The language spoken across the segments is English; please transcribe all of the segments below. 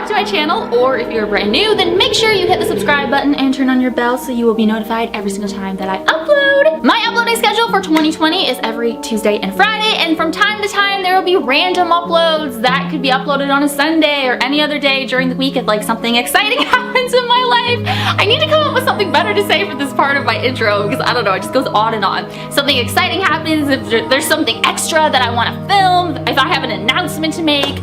back to my channel, or if you're brand new, then make sure you hit the subscribe button and turn on your bell so you will be notified every single time that I upload. My uploading schedule for 2020 is every Tuesday and Friday, and from time to time there will be random uploads that could be uploaded on a Sunday or any other day during the week if like something exciting happens in my life. I need to come up with something better to say for this part of my intro because I don't know, it just goes on and on. Something exciting happens, if there's something extra that I want to film, if I have an announcement to make,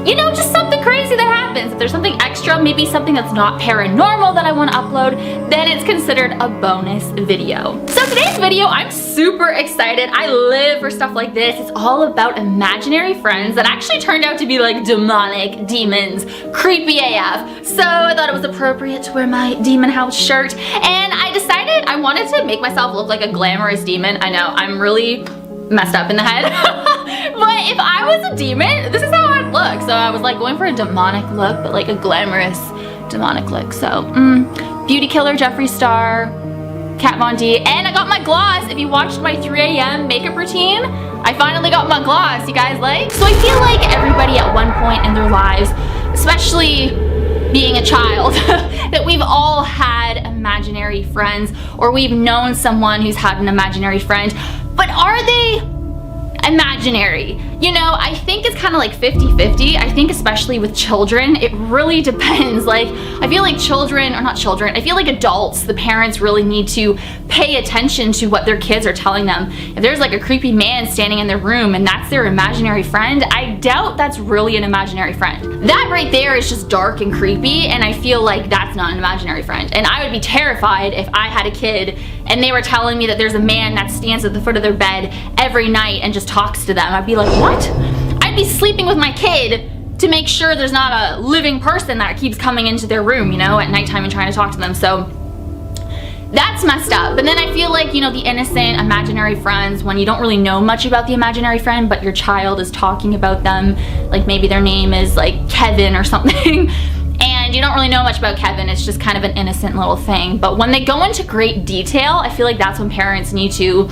you know, just something crazy that happens. If there's something extra, maybe something that's not paranormal that I want to upload, then it's considered a bonus video. So today's video, I'm super excited. I live for stuff like this. It's all about imaginary friends that actually turned out to be like demonic demons, creepy AF. So I thought it was appropriate to wear my demon house shirt, and I decided I wanted to make myself look like a glamorous demon. I know, I'm really messed up in the head. But if I was a demon, this is how I'd look. So I was like going for a demonic look, but like a glamorous demonic look. So Beauty Killer Jeffree Star, Kat Von D, and I got my gloss. If you watched my 3 a.m. makeup routine, I finally got my gloss. You guys like? So I feel like everybody at one point in their lives, especially being a child, that we've all had imaginary friends, or we've known someone who's had an imaginary friend. But are they imaginary? You know, I think it's kind of like 50-50. I think especially with children, it really depends. Like, I feel like children, or not children, I feel like adults, the parents really need to pay attention to what their kids are telling them. If there's like a creepy man standing in their room and that's their imaginary friend, I doubt that's really an imaginary friend. That right there is just dark and creepy, and I feel like that's not an imaginary friend. And I would be terrified if I had a kid and they were telling me that there's a man that stands at the foot of their bed every night and just talks to them. I'd be like, what? I'd be sleeping with my kid to make sure there's not a living person that keeps coming into their room, you know, at nighttime and trying to talk to them. So that's messed up. But then I feel like, you know, the innocent imaginary friends, when you don't really know much about the imaginary friend, but your child is talking about them, like maybe their name is like Kevin or something, and you don't really know much about Kevin, it's just kind of an innocent little thing. But when they go into great detail, I feel like that's when parents need to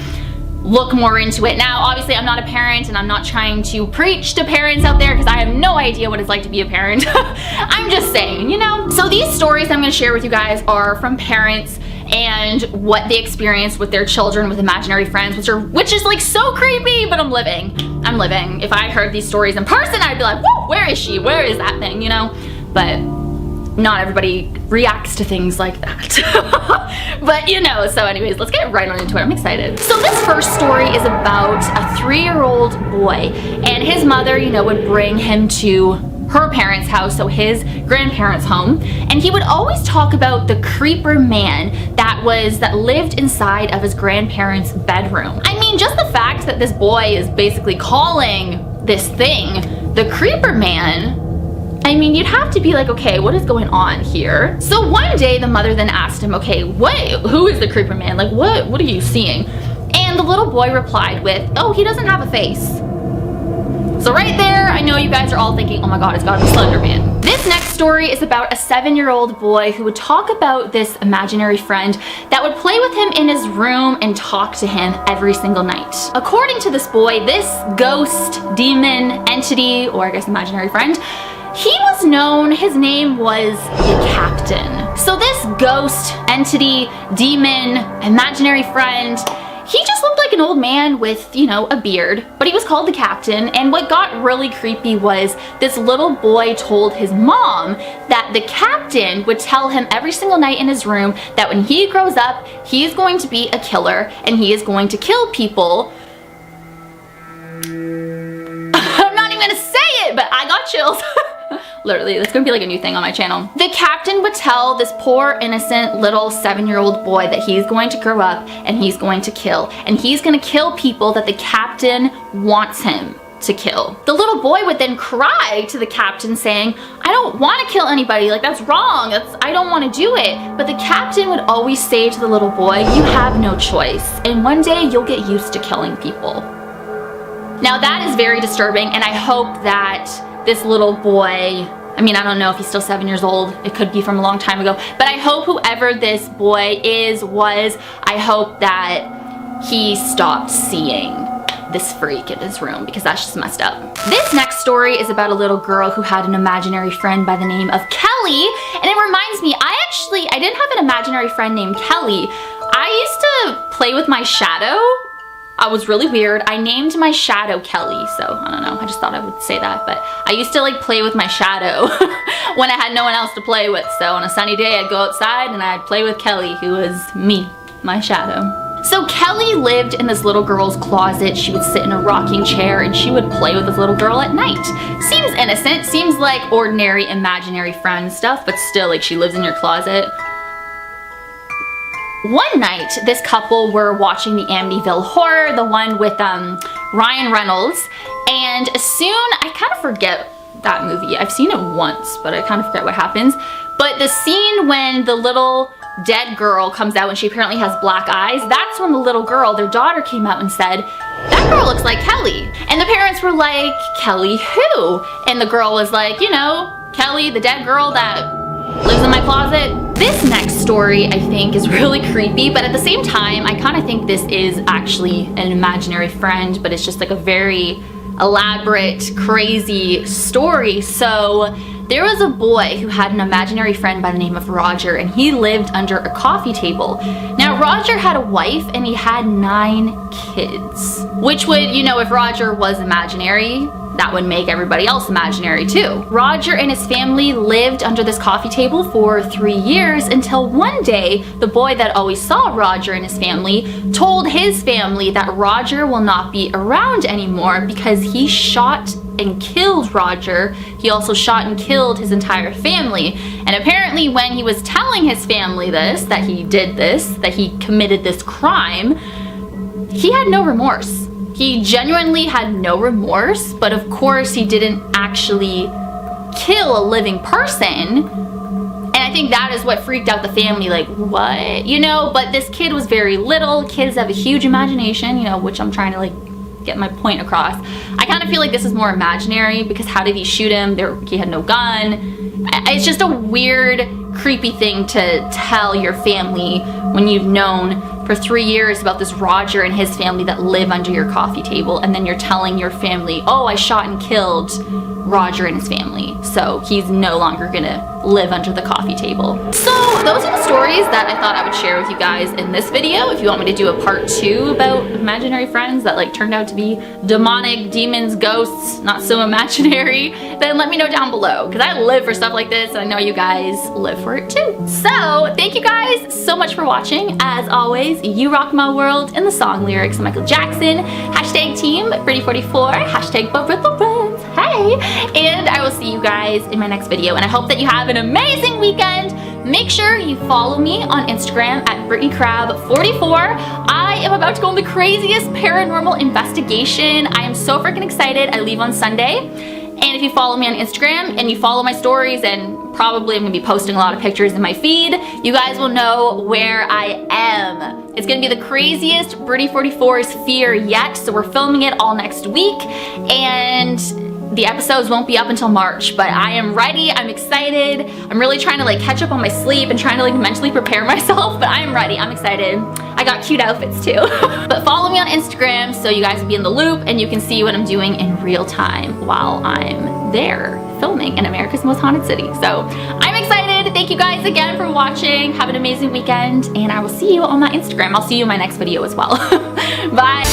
look more into it. Now, obviously, I'm not a parent, and I'm not trying to preach to parents out there because I have no idea what it's like to be a parent. I'm just saying, you know? So these stories I'm gonna share with you guys are from parents and what they experienced with their children with imaginary friends, which is like so creepy, but I'm living. If I heard these stories in person, I'd be like, whoa, where is she? Where is that thing, you know? But not everybody reacts to things like that. But you know, so anyways, let's get right on into it. I'm excited. So this first story is about a 3-year-old boy, and his mother, you know, would bring him to her parents' house, so his grandparents' home, and he would always talk about the creeper man that lived inside of his grandparents' bedroom. I mean, just the fact that this boy is basically calling this thing the creeper man, I mean, you'd have to be like, okay, what is going on here? So one day the mother then asked him, okay, who is the creeper man? Like, what are you seeing? And the little boy replied with, oh, he doesn't have a face. So right there, I know you guys are all thinking, oh my God, it's gotta be Slender Man. This next story is about a 7-year-old boy who would talk about this imaginary friend that would play with him in his room and talk to him every single night. According to this boy, this ghost, demon, entity, or I guess imaginary friend, he was known, his name was the Captain. So this ghost, entity, demon, imaginary friend, he just looked like an old man with, you know, a beard, but he was called the Captain. And what got really creepy was this little boy told his mom that the Captain would tell him every single night in his room that when he grows up, he is going to be a killer and he is going to kill people. I'm not even gonna say it, but I got chills. Literally, that's gonna be like a new thing on my channel. The Captain would tell this poor, innocent, little 7-year-old boy that he's going to grow up and he's going to kill. And he's gonna kill people that the Captain wants him to kill. The little boy would then cry to the Captain saying, I don't wanna kill anybody, like that's wrong, I don't wanna do it. But the Captain would always say to the little boy, you have no choice, and one day you'll get used to killing people. Now that is very disturbing, and I hope that this little boy, I mean, I don't know if he's still 7 years old, it could be from a long time ago, but I hope whoever this boy was, I hope that he stopped seeing this freak in his room because that's just messed up. This next story is about a little girl who had an imaginary friend by the name of Kelly, and it reminds me, I didn't have an imaginary friend named Kelly. I used to play with my shadow. I was really weird. I named my shadow Kelly, so I don't know. I just thought I would say that, but I used to like play with my shadow when I had no one else to play with. So on a sunny day, I'd go outside and I'd play with Kelly, who was me, my shadow. So Kelly lived in this little girl's closet. She would sit in a rocking chair and she would play with this little girl at night. Seems innocent, seems like ordinary imaginary friend stuff, but still, like, she lives in your closet. One night, this couple were watching the Amityville Horror, the one with Ryan Reynolds, and soon, I kind of forget that movie. I've seen it once, but I kind of forget what happens. But the scene when the little dead girl comes out and she apparently has black eyes, that's when the little girl, their daughter, came out and said, "That girl looks like Kelly." And the parents were like, "Kelly who?" And the girl was like, "You know, Kelly, the dead girl that lives in my closet." This next story, I think, is really creepy, but at the same time, I kind of think this is actually an imaginary friend, but it's just like a very elaborate, crazy story. So there was a boy who had an imaginary friend by the name of Roger, and he lived under a coffee table. Now, Roger had a wife and he had 9 kids, which would, you know, if Roger was imaginary, that would make everybody else imaginary too. Roger and his family lived under this coffee table for 3 years until one day, the boy that always saw Roger and his family told his family that Roger will not be around anymore because he shot and killed Roger. He also shot and killed his entire family. And apparently when he was telling his family this, that he did this, that he committed this crime, he had no remorse. He genuinely had no remorse, but of course he didn't actually kill a living person. And I think that is what freaked out the family, like, what? You know, but this kid was very little. Kids have a huge imagination, you know, which I'm trying to like get my point across. I kind of feel like this is more imaginary because how did he shoot him? He had no gun. It's just a weird, creepy thing to tell your family when you've known for 3 years about this Roger and his family that live under your coffee table, and then you're telling your family, "Oh, I shot and killed Roger and his family, so he's no longer gonna live under the coffee table." So those are the stories that I thought I would share with you guys in this video. If you want me to do a part 2 about imaginary friends that like turned out to be demonic, demons, ghosts, not so imaginary, then let me know down below, because I live for stuff like this and I know you guys live for it too. So thank you guys so much for watching. As always, you rock my world, and the song lyrics of Michael Jackson. Hashtag team Britty44, hashtag but with the friends. Hey! And I will see you guys in my next video, and I hope that you have an amazing weekend. Make sure you follow me on Instagram at BrittanyCrab44. I am about to go on the craziest paranormal investigation. I am so freaking excited. I leave on Sunday. And if you follow me on Instagram and you follow my stories, and probably I'm gonna be posting a lot of pictures in my feed, you guys will know where I am. It's gonna be the craziest Britty44's fear yet, so we're filming it all next week, and the episodes won't be up until March, but I am ready. I'm excited. I'm really trying to like catch up on my sleep and trying to like mentally prepare myself, but I'm ready. I'm excited. I got cute outfits too. But follow me on Instagram so you guys will be in the loop and you can see what I'm doing in real time while I'm there filming in America's Most Haunted City. So I'm excited. Thank you guys again for watching. Have an amazing weekend, and I will see you on my Instagram. I'll see you in my next video as well. Bye.